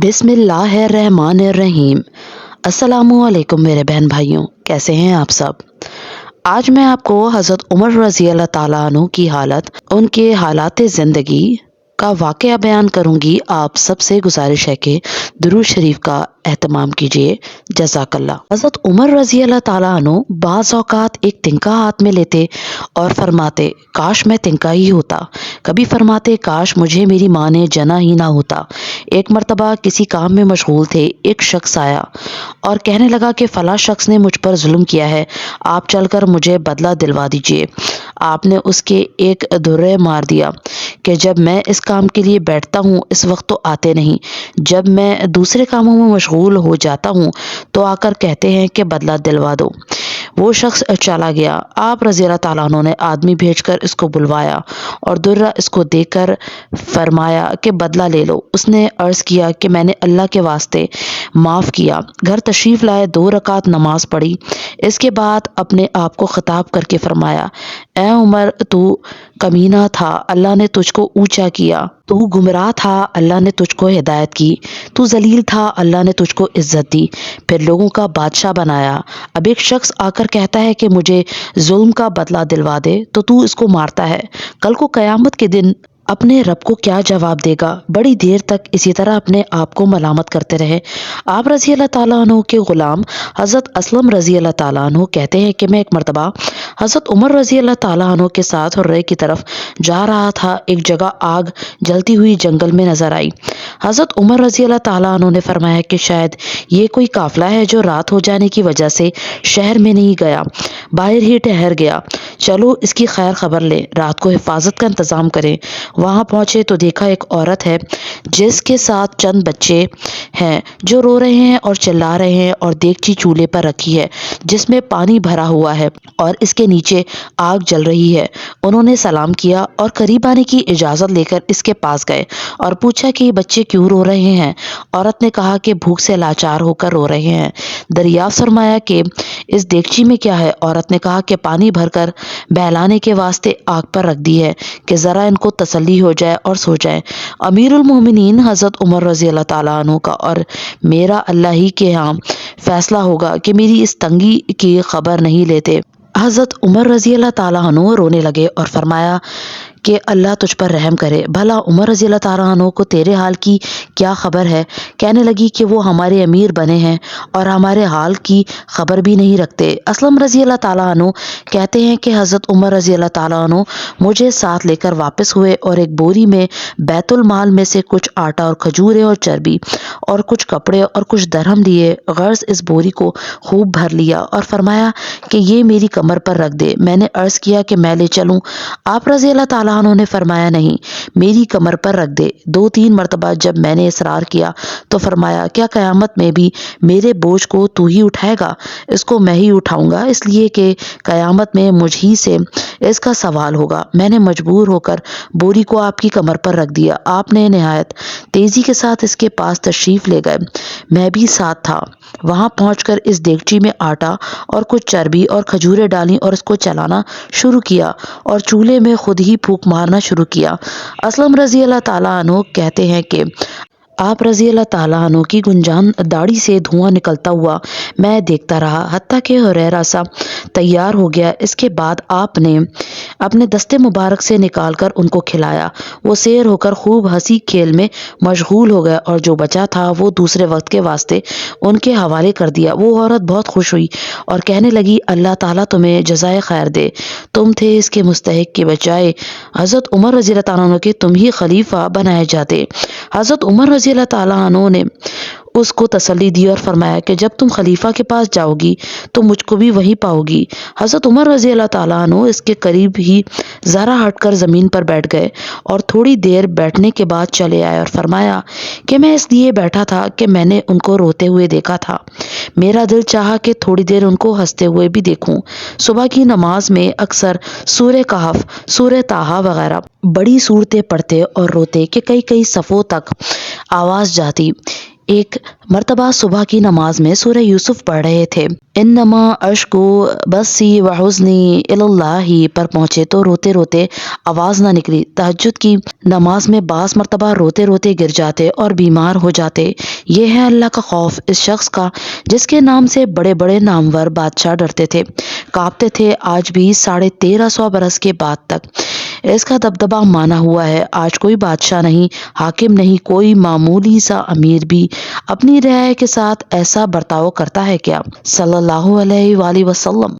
बिस्मिल्लाहिर्रहमानिर्रहीम। अस्सलामुअलैकुम मेरे बहन भाइयों, कैसे हैं आप सब। आज मैं आपको हज़रत उमर रज़ी अल्लाह ताला अन्हु की हालत, उनके हालात ज़िंदगी का वाक़या बयान करूँगी। आप सबसे गुजारिश है कि दुरूद शरीफ का एहतमाम कीजिए। जज़ाकल्लाह। हज़रत उमर रज़ी अल्लाह ताला अन्हु बाज़ औक़ात एक तिनका हाथ में लेते और फरमाते, काश मैं तिनका ही होता। कभी फरमाते, काश मुझे मेरी माँ ने जना ही ना होता। एक मर्तबा किसी काम में मशगूल थे, एक शख्स आया और कहने लगा कि फ़लाँ शख्स ने मुझ पर जुल्म किया है, आप चलकर मुझे बदला दिलवा दीजिए। आपने उसके एक धुर्रे मार दिया कि जब मैं इस काम के लिए बैठता हूँ इस वक्त तो आते नहीं, जब मैं दूसरे कामों में मशगूल हो जाता हूँ तो आकर कहते हैं कि बदला दिलवा दो। वो शख्स चला गया। आप रज़ी अल्लाह ताला अन्हु ने आदमी भेजकर इसको बुलवाया और दुर्रा इसको देकर फरमाया कि बदला ले लो। उसने अर्ज़ किया कि मैंने अल्लाह के वास्ते माफ़ किया। घर तशरीफ़ लाए, 2 रकात नमाज पढ़ी। इसके बाद अपने आप को खिताब करके फरमाया, ए उमर, तू कमीना था, अल्लाह ने तुझको ऊंचा किया। तू गुमराह था, अल्लाह ने तुझको हिदायत की। तू जलील था, अल्लाह ने तुझको इज्जत दी, फिर लोगों का बादशाह बनाया। अब एक शख्स आकर कहता है कि मुझे जुल्म का बदला दिलवा दे, तो तू इसको मारता है। कल को कयामत के दिन अपने रब को क्या जवाब देगा। बड़ी देर तक इसी तरह अपने आप को मलामत करते रहे। आप रज़ी अल्लाह ताला अन्हु के ग़ुलाम हज़रत असलम रज़ी अल्लाह ताला अन्हु कहते हैं कि मैं एक मर्तबा हज़रत उमर रज़ी अल्लाह ताला अन्हु के साथ हुर्रे की तरफ जा रहा था। एक जगह आग जलती हुई जंगल में नजर आई। हज़रत उमर रज़ी अल्लाह ताला अन्हु ने फरमाया कि शायद ये कोई काफिला है जो रात हो जाने की वजह से शहर में नहीं गया, बाहर ही ठहर गया। चलो इसकी खैर खबर लें, रात को हिफाजत का इंतज़ाम करें। वहां पहुंचे तो देखा एक औरत है जिसके साथ चंद बच्चे हैं जो रो रहे हैं और चिल्ला रहे हैं, और देगची चूल्हे पर रखी है जिसमें पानी भरा हुआ है और इसके नीचे आग जल रही है। उन्होंने सलाम किया और करीब आने की इजाज़त लेकर इसके पास गए और पूछा कि ये बच्चे क्यों रो रहे हैं। औरत ने कहा कि भूख से लाचार होकर रो रहे हैं। दरियाफ्त फरमाया कि इस देगची में क्या है। औरत ने कहा कि पानी भरकर बहलाने के वास्ते आग पर रख दी है कि ज़रा इनको तसल्ली हो जाए और सो जाए। अमीरुल मोमिनीन हज़रत उमर रज़ी अल्लाह ताला अन्हु का और मेरा अल्लाह ही के यहाँ फैसला होगा कि मेरी इस तंगी की खबर नहीं लेते। हज़रत उमर रज़ी अल्लाह ताला अन्हु रोने लगे और फरमाया कि अल्लाह तुझ पर रहम करे। भला उमर रज़ी अल्लाह ताला अन्हु को तेरे हाल की क्या खबर है। कहने लगी कि वो हमारे अमीर बने हैं और हमारे हाल की खबर भी नहीं रखते। असलम रज़ी अल्लाह ताला अन्हु कहते हैं कि हज़रत उमर रज़ी अल्लाह ताला अन्हु मुझे साथ लेकर वापस हुए और एक बोरी में बैतुल माल में से कुछ आटा और खजूरें और चर्बी और कुछ कपड़े और कुछ दरहम लिए। गर्ज इस बोरी को खूब भर लिया और फरमाया कि ये मेरी कमर पर रख दे। मैंने अर्ज़ किया कि मैं ले चलूं। आप रज़ी अल्लाह ताला अन्हु ने फरमाया, नहीं, मेरी कमर पर रख दे। 2-3 मरतबा जब मैंने इसरार किया तो फरमाया, क्या कयामत में भी मेरे बोझ को तू ही उठाएगा। इसको मैं ही उठाऊंगा, इसलिए कि कयामत में मुझ ही से इसका सवाल होगा। मैंने मजबूर होकर बोरी को आपकी कमर पर रख दिया। आपने नहायत तेजी के साथ इसके पास तशरीफ ले गए। मैं भी साथ था। वहां पहुंचकर इस देगची में आटा और कुछ चर्बी और खजूरें डाली और इसको चलाना शुरू किया और चूल्हे में खुद ही फूंक मारना शुरू किया। असलम रज़ी अल्लाह ताला अन्हु कहते हैं कि आप रज़ी अल्लाह ताला अन्हु की गुंजान दाढ़ी से धुआं निकलता हुआ मैं देखता रहा, हत्ता कि हुरैरा सा तैयार हो गया। इसके बाद आपने अपने दस्ते मुबारक से निकालकर उनको खिलाया। वो सैर होकर खूब हंसी खेल में मशगूल हो गया और जो बचा था वो दूसरे वक्त के वास्ते उनके हवाले कर दिया। वो औरत बहुत खुश हुई और कहने लगी, अल्लाह ताला तुम्हें जज़ाए खैर दे, तुम थे इसके मुस्तहिक के बजाय हज़रत उमर रज़ी अल्लाह ताला अन्हु के तुम ही खलीफा बनाए जाते। हज़रत उमर रज़ी अल्लाह ताला अन्हु ने उसको तसल्ली दी और फरमाया कि जब तुम खलीफा के पास जाओगी तो मुझको भी वहीं पाओगी। हज़रत उमर रज़ी अल्लाह ताला अन्हु इसके करीब ही ज़रा हटकर ज़मीन पर बैठ गए और थोड़ी देर बैठने के बाद चले आए और फरमाया कि मैं इसलिए बैठा था कि मैंने उनको रोते हुए देखा था। मेरा दिल चाहा कि थोड़ी देर उनको हंसते हुए भी देखूं। सुबह की नमाज में अक्सर सूरह कहफ, सूरह ताहा वगैरह बड़ी सूरतें पढ़ते और रोते कि कई कई सफ़ों तक आवाज़ जाती। ایک مرتبہ صبح کی نماز میں سورہ یوسف پڑھ رہے تھے۔ انما اشکو بسی وحزنی اللہ پر پہنچے تو روتے روتے آواز نہ نکلی۔ تہجد کی نماز میں بعض مرتبہ روتے روتے گر جاتے اور بیمار ہو جاتے۔ یہ ہے اللہ کا خوف اس شخص کا جس کے نام سے بڑے بڑے نامور بادشاہ ڈرتے تھے، کانپتے تھے۔ آج بھی 1350 برس کے بعد تک اس کا دبدبہ مانا ہوا ہے۔ آج کوئی بادشاہ نہیں، حاکم نہیں، کوئی معمولی سا امیر بھی اپنی رعایا کے ساتھ ایسا برتاؤ کرتا ہے کیا؟ صلی اللہ علیہ وآلہ وسلم۔